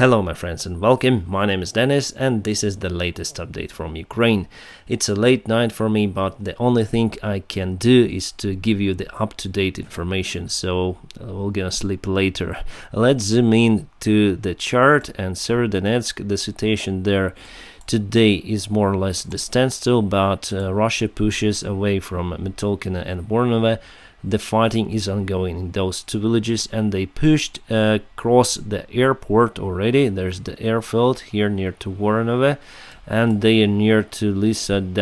Hello my friends and welcome, my name is Dennis and this is the latest update from Ukraine. It's a late night for me, but the only thing I can do is to give you the up-to-date information, so we're gonna sleep later. Let's zoom in to the chart and Severodonetsk. The situation there today is more or less the standstill, but Russia pushes away from Metolkino and Bornovo. The fighting is ongoing in those two villages, and they pushed across the airport already. There's the airfield here near to Voronove, and they are near to Lisna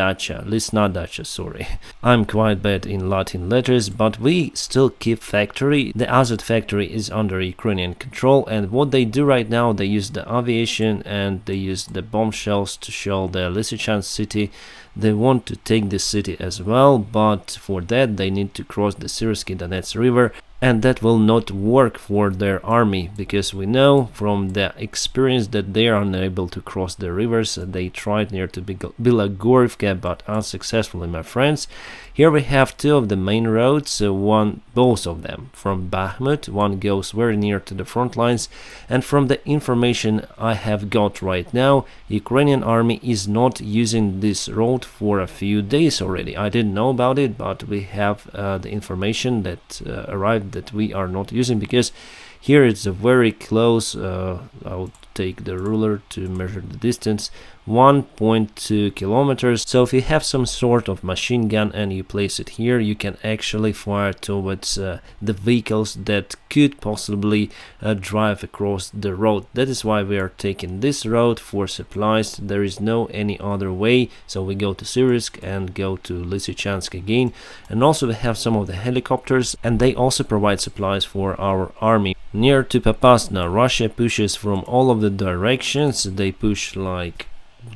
Dacha, sorry. I'm quite bad in Latin letters, but we still keep factory. The Azot factory is under Ukrainian control, and what they do right now, they use the aviation and they use the bomb shells to shell the Lysychansk city. They want to take the city as well, but for that they need to cross the Syrsky Donets river, and that will not work for their army, because we know from the experience that they are unable to cross the rivers. They tried near to Bilagorivka, but unsuccessfully, my friends. Here we have two of the main roads, both of them from Bakhmut. One goes very near to the front lines, and from the information I have got right now, Ukrainian army is not using this road for a few days already. I didn't know about it, but we have the information that arrived that we are not using, because here it's a very close, I'll take the ruler to measure the distance, 1.2 kilometers. So if you have some sort of machine gun and you place it here, you can actually fire towards the vehicles that could possibly drive across the road. That is why we are taking this road for supplies. There is no any other way, so we go to Syrisk and go to Lysychansk again. And also we have some of the helicopters, and they also provide supplies for our army. Near to Popasna, Russia pushes from all of the directions. They push like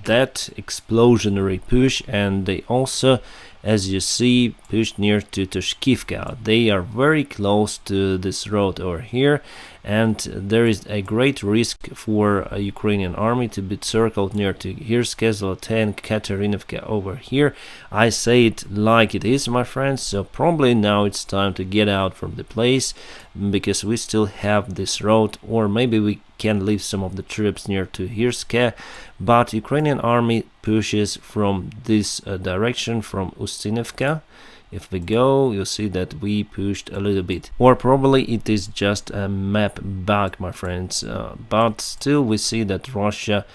that explosionary push, and they also, as you see, push near to Toshkivka. They are very close to this road over here, and there is a great risk for a Ukrainian army to be circled near to Hirske, Zolote and Katerinovka over here. I say it like it is, my friends, so probably now it's time to get out from the place, because we still have this road, or maybe we can leave some of the troops near to Hirske, but Ukrainian army pushes from this direction, from Ustinovka. If we go, you'll see that we pushed a little bit, or probably it is just a map bug, my friends, but still we see that Russia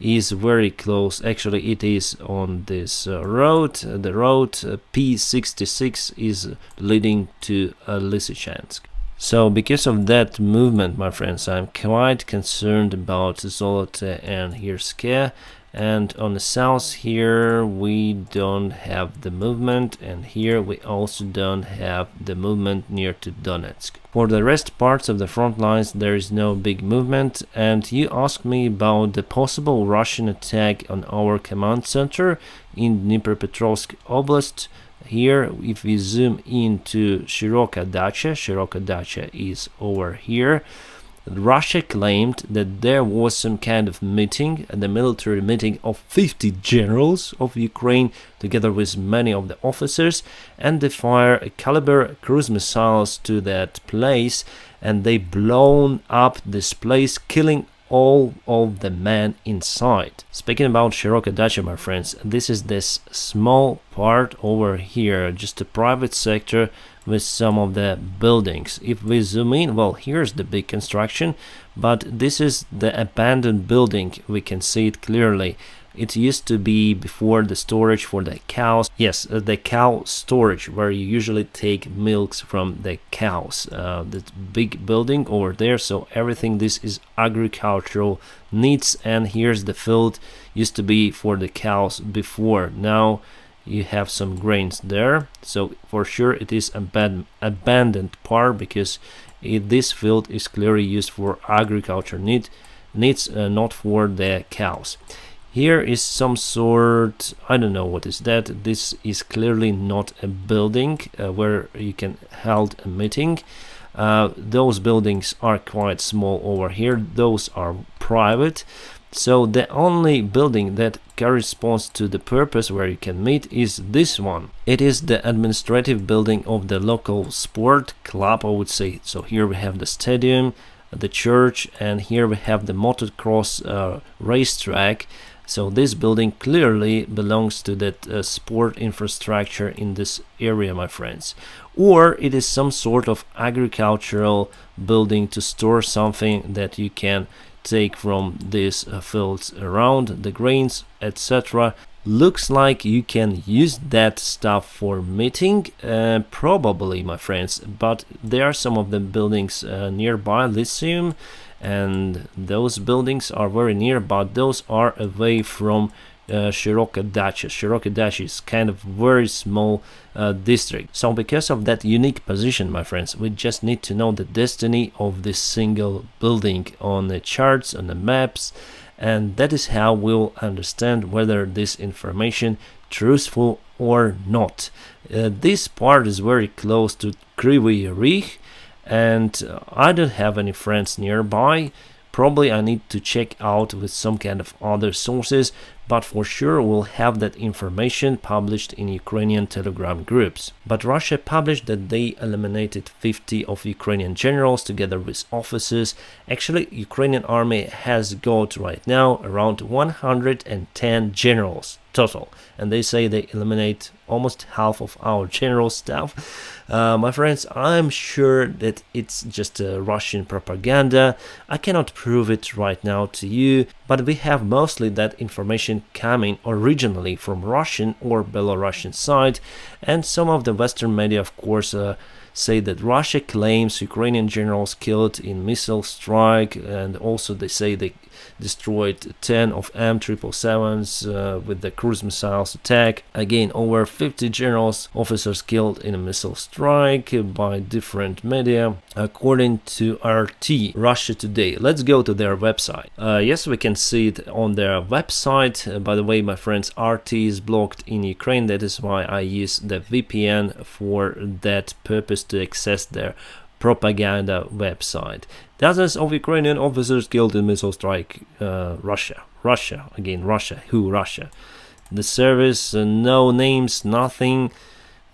is very close. Actually, it is on this road. The road P66 is leading to Lysychansk. So because of that movement, my friends, I'm quite concerned about Zolote and Hirske. And on the south here we don't have the movement, and here we also don't have the movement near to Donetsk. For the rest parts of the front lines there is no big movement. And you asked me about the possible Russian attack on our command center in Dnipropetrovsk Oblast. Here, if we zoom into Shiroka Dacha is over here. Russia claimed that there was some kind of meeting, the military meeting of 50 generals of Ukraine, together with many of the officers, and they fire caliber cruise missiles to that place, and they blown up this place, killing all of the men inside. Speaking about Shiroka Dacha, my friends, this is this small part over here, just a private sector with some of the buildings. If we zoom in, well, here's the big construction, but this is the abandoned building. We can see it clearly. It used to be before the storage for the cows. Yes, the cow storage, where you usually take milks from the cows. The big building over there, so everything this is agricultural needs. And here's the field, used to be for the cows before. Now you have some grains there, so for sure it is abandoned part, because this field is clearly used for agriculture needs, not for the cows. Here is some sort, I don't know what is that. This is clearly not a building where you can hold a meeting. Those buildings are quite small over here. Those are private. So the only building that corresponds to the purpose where you can meet is this one. It is the administrative building of the local sport club, I would say. So here we have the stadium, the church, and here we have the motocross racetrack. So this building clearly belongs to that sport infrastructure in this area, my friends. Or it is some sort of agricultural building to store something that you can take from these fields around, the grains, etc. Looks like you can use that stuff for meeting, probably, my friends, but there are some of the buildings nearby, Lyceum, and those buildings are very near, but those are away from Shiroka Dacha. Shiroka Dacha is kind of very small district. So because of that unique position, my friends, we just need to know the destiny of this single building on the charts, on the maps, and that is how we'll understand whether this information truthful or not. This part is very close to Kryvyi Rih, and I don't have any friends nearby. Probably I need to check out with some kind of other sources, but for sure we'll have that information published in Ukrainian Telegram groups. But Russia published that they eliminated 50 of Ukrainian generals together with officers. Actually, Ukrainian army has got right now around 110 generals total, and they say they eliminate almost half of our general staff. My friends, I'm sure that it's just Russian propaganda. I cannot prove it right now to you, but we have mostly that information coming originally from Russian or Belarusian side, and some of the Western media, of course, say that Russia claims Ukrainian generals killed in missile strike, and also they say they destroyed 10 of M777s with the cruise missiles attack. Again, over 50 generals, officers killed in a missile strike by different media, according to RT, Russia Today. Let's go to their website. Yes, we can see it on their website. By the way, my friends, RT is blocked in Ukraine. That is why I use the VPN for that purpose to access their propaganda website. Dozens of Ukrainian officers killed in missile strike. Russia, again, Russia. Who? Russia. The service, no names, nothing.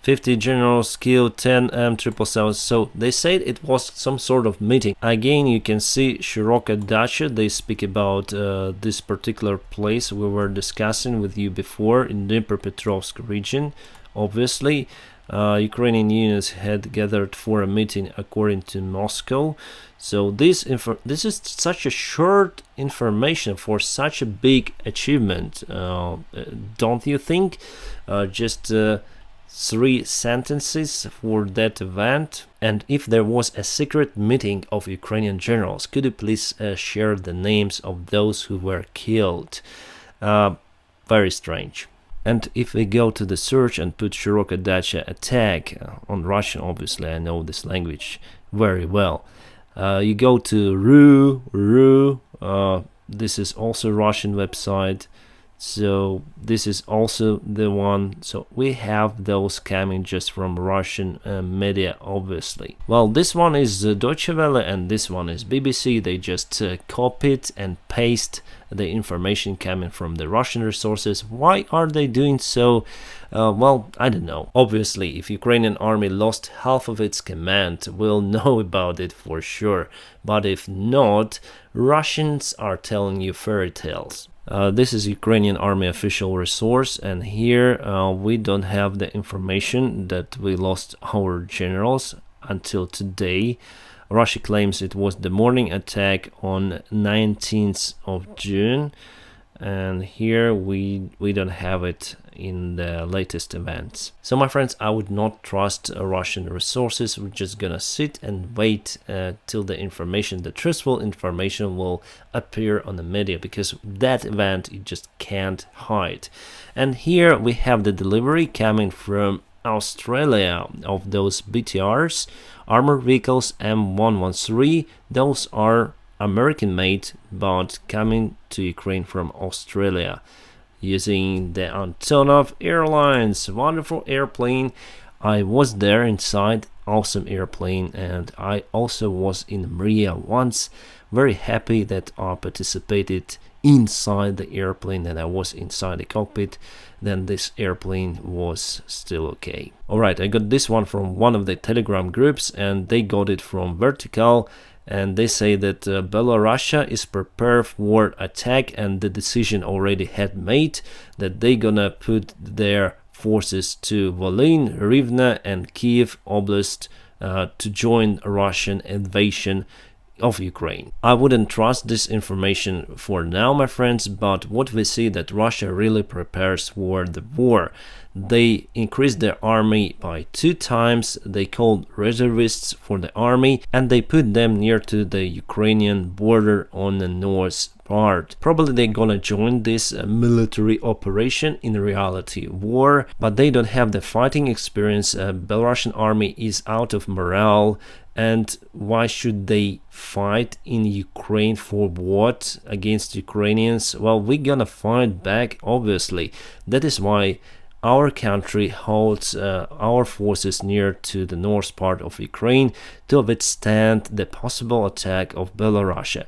50 generals killed, 10 M777. So they said it was some sort of meeting. Again, you can see Shiroka Dacha. They speak about this particular place we were discussing with you before in Dnipropetrovsk region. Obviously, Ukrainian units had gathered for a meeting according to Moscow. So this is such a short information for such a big achievement, don't you think? Just 3 sentences for that event. And if there was a secret meeting of Ukrainian generals, could you please share the names of those who were killed? Very strange. And if we go to the search and put Shiroka Dacha attack on Russian, obviously I know this language very well. You go to RU, this is also Russian website. So this is also the one. So we have those coming just from Russian media, obviously. Well, this one is Deutsche Welle and this one is BBC. They just copied and paste the information coming from the Russian resources. Why are they doing so? Well, I don't know. Obviously, if Ukrainian army lost half of its command, we'll know about it for sure. But if not, Russians are telling you fairy tales. This is Ukrainian army official resource, and here we don't have the information that we lost our generals until today. Russia claims it was the morning attack on 19th of June, and here we don't have it in the latest events. So my friends, I would not trust Russian resources. We're just gonna sit and wait till the information, the truthful information, will appear on the media, because that event you just can't hide. And here we have the delivery coming from Australia of those BTRs, armored vehicles M113. Those are American made, but coming to Ukraine from Australia using the Antonov Airlines. Wonderful airplane. I was there inside, awesome airplane, and I also was in Mria once. Very happy that I participated inside the airplane and I was inside the cockpit. Then this airplane was still okay. Alright, I got this one from one of the Telegram groups, and they got it from Vertical. and they say that Belarus is prepared for attack, and the decision already had made that they gonna put their forces to Volyn, Rivne and Kiev Oblast to join Russian invasion of Ukraine. I wouldn't trust this information for now, my friends, but what we see that Russia really prepares for the war. They increased their army by 2 times, they called reservists for the army, and they put them near to the Ukrainian border on the north part. Probably they're gonna join this military operation, in reality war, but they don't have the fighting experience. Belarusian army is out of morale, and why should they fight in Ukraine? For what? Against Ukrainians? Well, we're gonna fight back, obviously. That is why our country holds our forces near to the north part of Ukraine to withstand the possible attack of Belarus.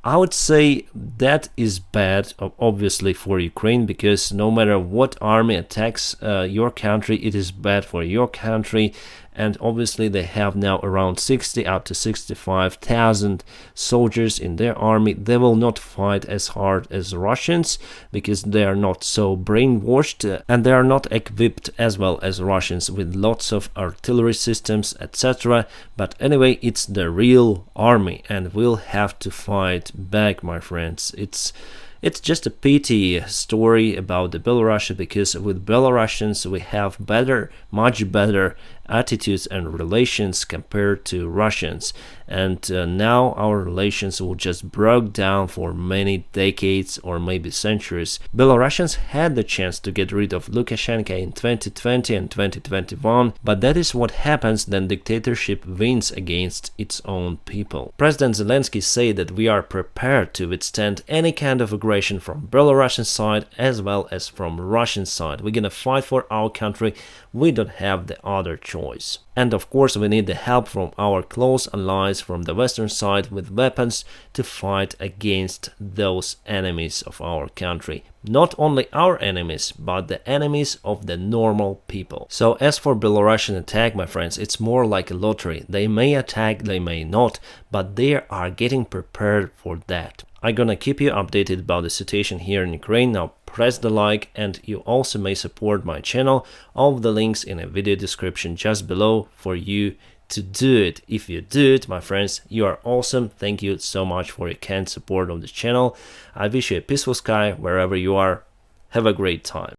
I would say that is bad, obviously, for Ukraine, because no matter what army attacks your country, it is bad for your country. And obviously they have now around 60 up to 65,000 soldiers in their army. They will not fight as hard as Russians because they are not so brainwashed, and they are not equipped as well as Russians with lots of artillery systems, etc. But anyway, it's the real army, and we'll have to fight back, my friends. It's just a pity story about the Belarus, because with Belarusians we have much better attitudes and relations compared to Russians, and now our relations will just broke down for many decades or maybe centuries. Belarusians had the chance to get rid of Lukashenko in 2020 and 2021, but that is what happens when dictatorship wins against its own people. President Zelensky said that we are prepared to withstand any kind of aggression from Belarusian side as well as from Russian side. We're gonna fight for our country. We don't have the other choice. And of course we need the help from our close allies from the western side with weapons to fight against those enemies of our country. Not only our enemies, but the enemies of the normal people. So as for Belarusian attack, my friends, it's more like a lottery. They may attack, they may not, but they are getting prepared for that. I'm gonna keep you updated about the situation here in Ukraine. Now press the like, and you also may support my channel. All of the links in a video description just below for you to do it. If you do it, my friends, you are awesome. Thank you so much for your kind support of the channel. I wish you a peaceful sky wherever you are. Have a great time.